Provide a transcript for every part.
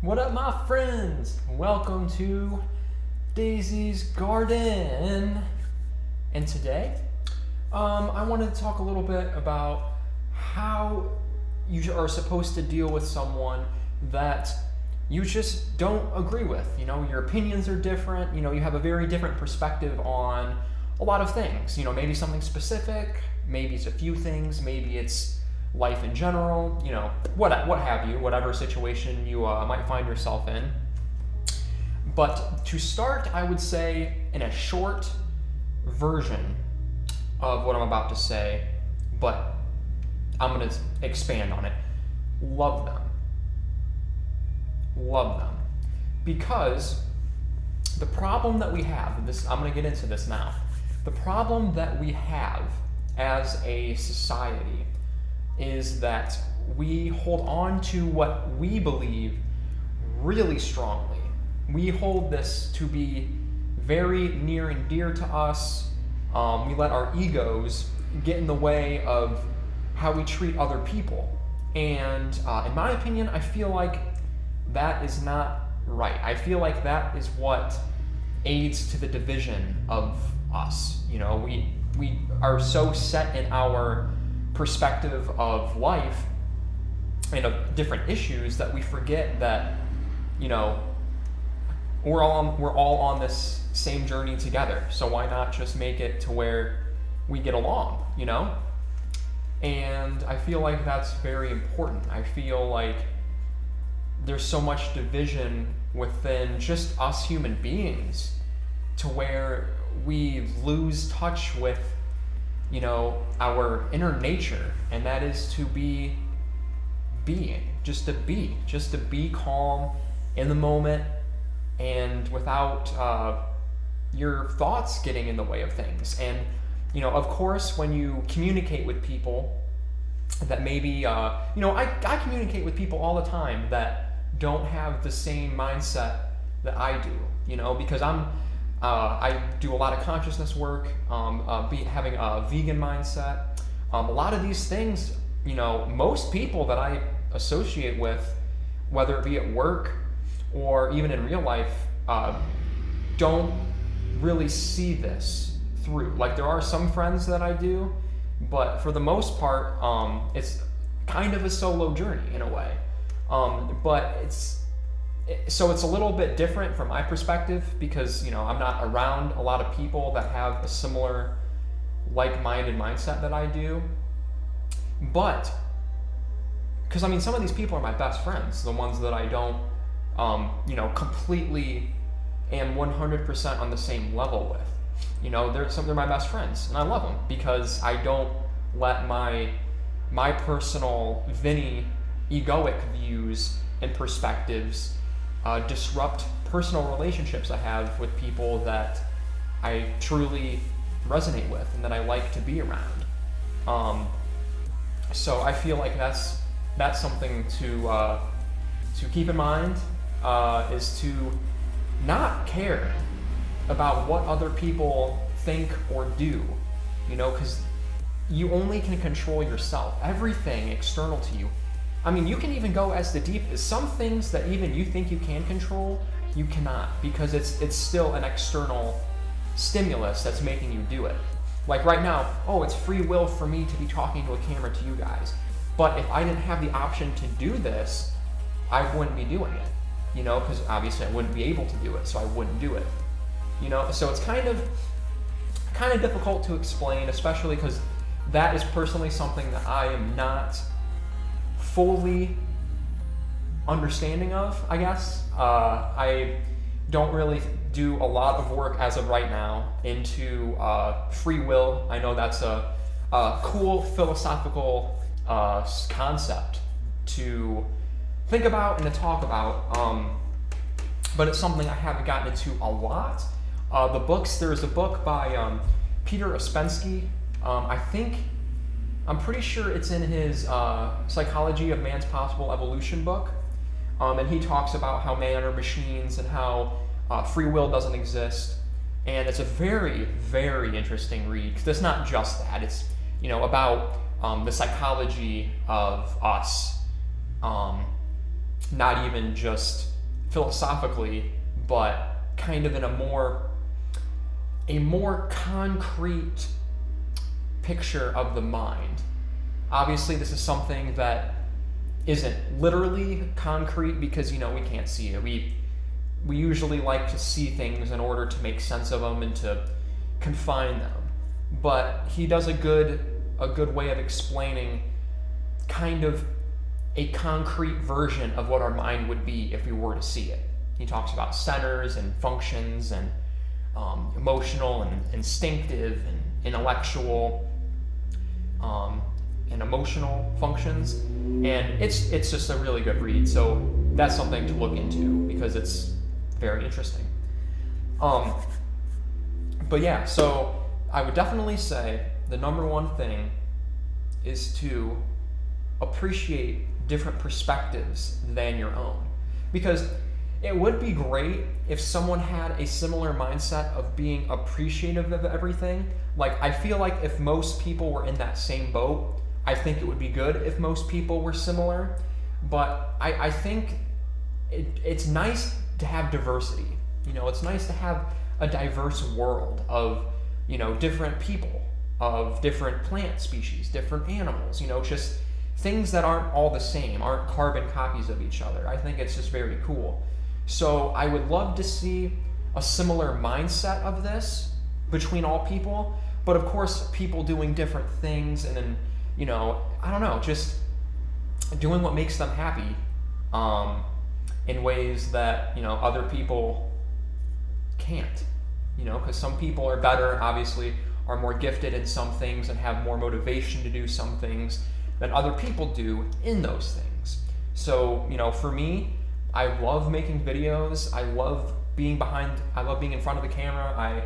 What up, my friends? Welcome to Daisy's Garden. And today, I wanted to talk a little bit about how you are supposed to deal with someone that you just don't agree with. You know, your opinions are different. You know, you have a very different perspective on a lot of things. You know, maybe something specific, maybe it's a few things, maybe it's life in general, you know, what have you, whatever situation you might find yourself in. But to start, I would say in a short version of what I'm about to say, but I'm going to expand on it. Love them. Love them. Because the problem that we have, this I'm going to get into this now, the problem that we have as a society is that we hold on to what we believe really strongly. We hold this to be very near and dear to us. We let our egos get in the way of how we treat other people. And in my opinion, I feel like that is not right. I feel like that is what aids to the division of us. You know, we are so set in our perspective of life and of different issues that we forget that, you know, we're all on this same journey together. So why not just make it to where we get along, you know? And I feel like that's very important. I feel like there's so much division within just us human beings to where we lose touch with, you know, our inner nature, and that is to be being, just to be calm in the moment and without your thoughts getting in the way of things. And, you know, of course, when you communicate with people that maybe, you know, I communicate with people all the time that don't have the same mindset that I do, you know, because I do a lot of consciousness work, having a vegan mindset. A lot of these things, you know, most people that I associate with, whether it be at work or even in real life, don't really see this through. Like, there are some friends that I do, but for the most part, it's kind of a solo journey in a way. But it's a little bit different from my perspective because, you know, I'm not around a lot of people that have a similar like-minded mindset that I do. But, because I mean, some of these people are my best friends, the ones that I don't, you know, completely am 100% on the same level with. You know, they're my best friends, and I love them because I don't let my personal Vinny egoic views and perspectives disrupt personal relationships I have with people that I truly resonate with and that I like to be around. So I feel like that's something to keep in mind, is to not care about what other people think or do, you know, because you only can control yourself. Everything external to you. I mean, you can even go as deep as some things that even you think you can control, you cannot, because it's still an external stimulus that's making you do it. Like right now, it's free will for me to be talking to a camera to you guys. But if I didn't have the option to do this, I wouldn't be doing it, you know, because obviously I wouldn't be able to do it, so I wouldn't do it, you know. So it's kind of difficult to explain, especially because that is personally something that I am not fully understanding of, I guess. I don't really do a lot of work as of right now into free will. I know that's a cool philosophical concept to think about and to talk about, but it's something I haven't gotten into a lot. There's a book by Peter Ouspensky. I'm pretty sure it's in his Psychology of Man's Possible Evolution book. And he talks about how man are machines and how free will doesn't exist. And it's a very, very interesting read, because it's not just that. It's, you know, about the psychology of us, not even just philosophically, but kind of in a more concrete picture of the mind. Obviously, this is something that isn't literally concrete because, we can't see it. We usually like to see things in order to make sense of them and to confine them. But he does a good way of explaining kind of a concrete version of what our mind would be if we were to see it. He talks about centers and functions and emotional and instinctive and intellectual and emotional functions, and it's just a really good read. So that's something to look into because it's very interesting. But yeah, so I would definitely say the number one thing is to appreciate different perspectives than your own, because it would be great if someone had a similar mindset of being appreciative of everything. Like, I feel like if most people were in that same boat, I think it would be good if most people were similar. But I think it's nice to have diversity. It's nice to have a diverse world of, different people, of different plant species, different animals, just things that aren't all the same, aren't carbon copies of each other. I think it's just very cool. So I would love to see a similar mindset of this between all people, but of course people doing different things, and then, I don't know, just doing what makes them happy in ways that, other people can't, because some people are better, obviously, are more gifted in some things and have more motivation to do some things than other people do in those things. So, for me, I love making videos. I love being in front of the camera. I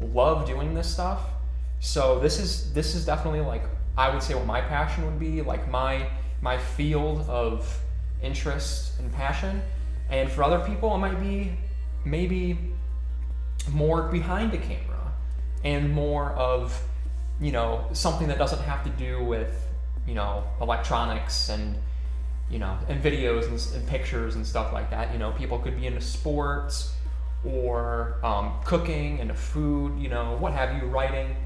love doing this stuff. So this is definitely, like, I would say what my passion would be, like my field of interest and passion. And for other people, it might be maybe more behind the camera and more of, something that doesn't have to do with, electronics and, and videos and pictures and stuff like that. People could be into sports or cooking, into food, what have you, writing,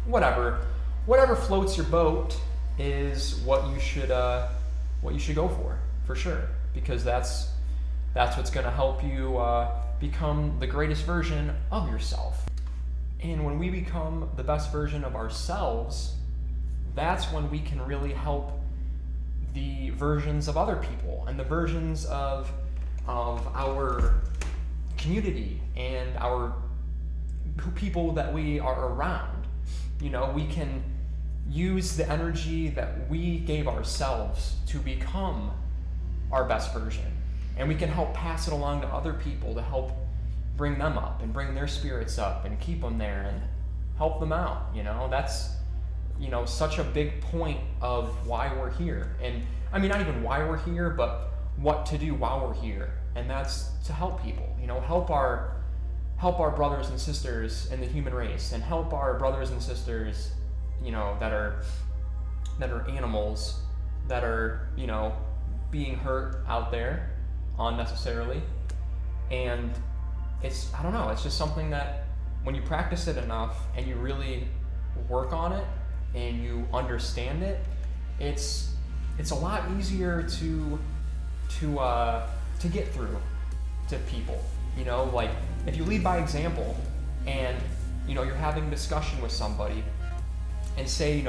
whatever floats your boat is what you should go for sure, because that's what's going to help you become the greatest version of yourself. And when we become the best version of ourselves, that's when we can really help the versions of other people and the versions of our community and our people that we are around. We can use the energy that we gave ourselves to become our best version, and we can help pass it along to other people to help bring them up and bring their spirits up and keep them there and help them out. That's such a big point of why we're here. And I mean, not even why we're here, but what to do while we're here. And that's to help people, help our brothers and sisters in the human race, and help our brothers and sisters, that are animals that are, being hurt out there unnecessarily. And it's just something that when you practice it enough and you really work on it and you understand it, it's a lot easier to get through to people. Like, if you lead by example and you're having a discussion with somebody and say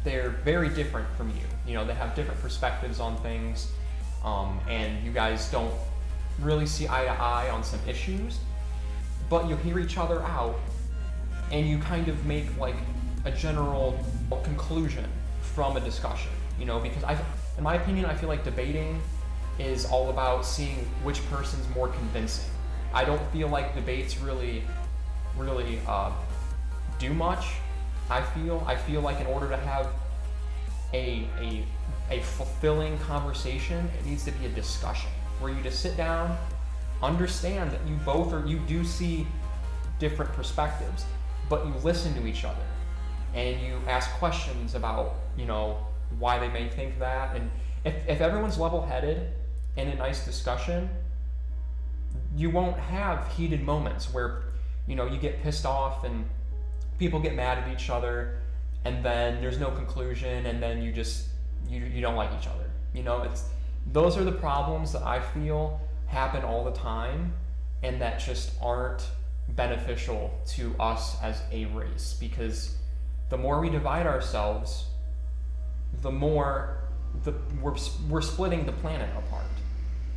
they're very different from you, they have different perspectives on things, and you guys don't really see eye to eye on some issues, but you hear each other out and you kind of make like a general conclusion from a discussion, because in my opinion, I feel like debating is all about seeing which person's more convincing. I don't feel like debates really do much. I feel like in order to have a fulfilling conversation, it needs to be a discussion where you just sit down, understand that you do see different perspectives, but you listen to each other and you ask questions about why they may think that. And if everyone's level-headed in a nice discussion, you won't have heated moments where, you know, you get pissed off and people get mad at each other, and then there's no conclusion, and then you just you don't like each other. You know, those are the problems that I feel happen all the time, and that just aren't beneficial to us as a race, because the more we divide ourselves, the more we're splitting the planet apart,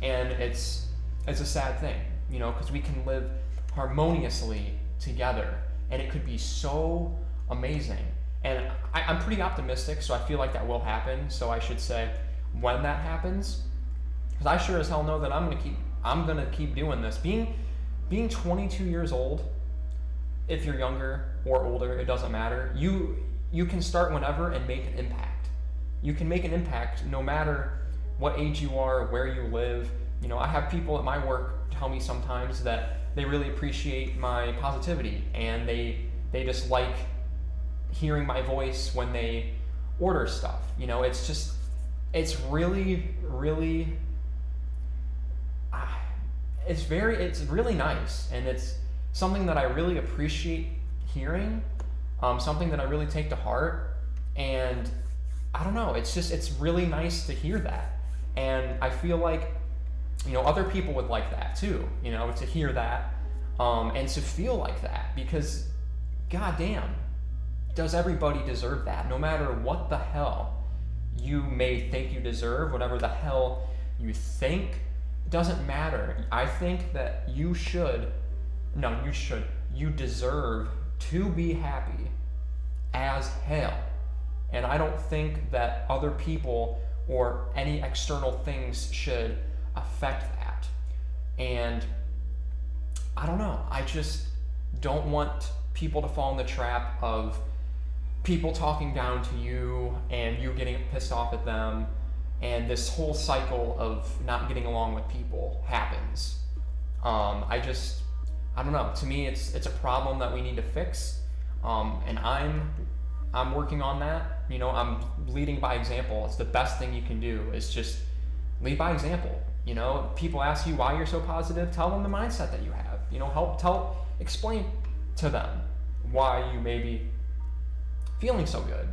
and it's a sad thing, you know, because we can live harmoniously together, and it could be so amazing. And I'm pretty optimistic, so I feel like that will happen. So I should say when that happens, because I sure as hell know that I'm gonna keep doing this. Being 22 years old, if you're younger or older, it doesn't matter. You can start whenever and make an impact. You can make an impact no matter what age you are, where you live. You know, I have people at my work tell me sometimes that they really appreciate my positivity, and they just like hearing my voice when they order stuff. You know, it's really it's really nice, and it's something that I really appreciate hearing, something that I really take to heart. And I don't know, it's really nice to hear that, and I feel like, you know, other people would like that too, you know, to hear that, and to feel like that, because goddamn, does everybody deserve that? No matter what the hell you may think you deserve, whatever the hell you think, doesn't matter. I think that you deserve to be happy as hell. And I don't think that other people or any external things should affect that. And I don't know, I just don't want people to fall in the trap of people talking down to you and you getting pissed off at them, and this whole cycle of not getting along with people happens. I don't know. To me, it's a problem that we need to fix, and I'm working on that. You know, I'm leading by example. It's the best thing you can do, is just lead by example. You know, people ask you why you're so positive, tell them the mindset that you have. You know, explain to them why you may be feeling so good.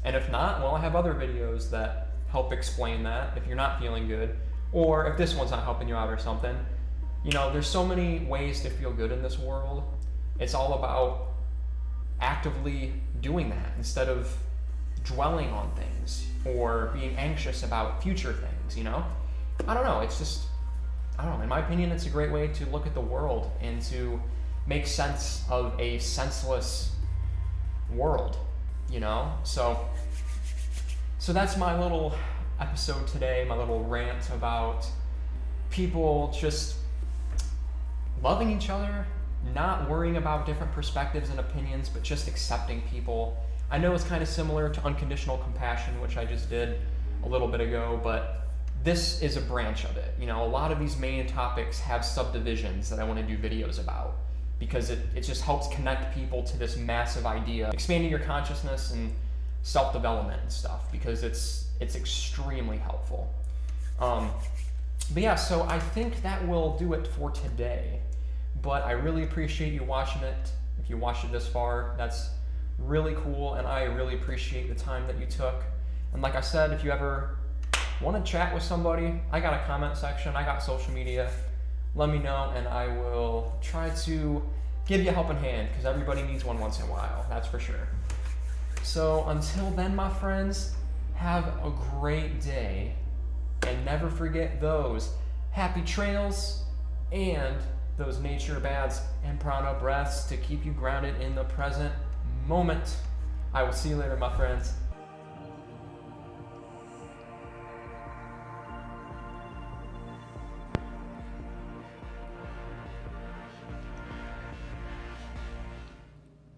And if not, well, I have other videos that help explain that if you're not feeling good, or if this one's not helping you out or something. You know, there's so many ways to feel good in this world. It's all about actively doing that instead of dwelling on things or being anxious about future things, you know? I don't know, in my opinion, it's a great way to look at the world and to make sense of a senseless world, you know? So that's my little episode today, my little rant about people just loving each other, not worrying about different perspectives and opinions, but just accepting people. I know it's kind of similar to unconditional compassion, which I just did a little bit ago, but this is a branch of it. You know, a lot of these main topics have subdivisions that I want to do videos about, because it just helps connect people to this massive idea, expanding your consciousness and self-development and stuff, because it's extremely helpful. But yeah, so I think that will do it for today. But I really appreciate you watching it. If you watched it this far, that's really cool, and I really appreciate the time that you took. And like I said, if you ever want to chat with somebody, I got a comment section, I got social media. Let me know, and I will try to give you a helping hand, because everybody needs one once in a while, that's for sure. So until then, my friends, have a great day, and never forget those happy trails and those nature baths and prana breaths to keep you grounded in the present moment. I will see you later, my friends.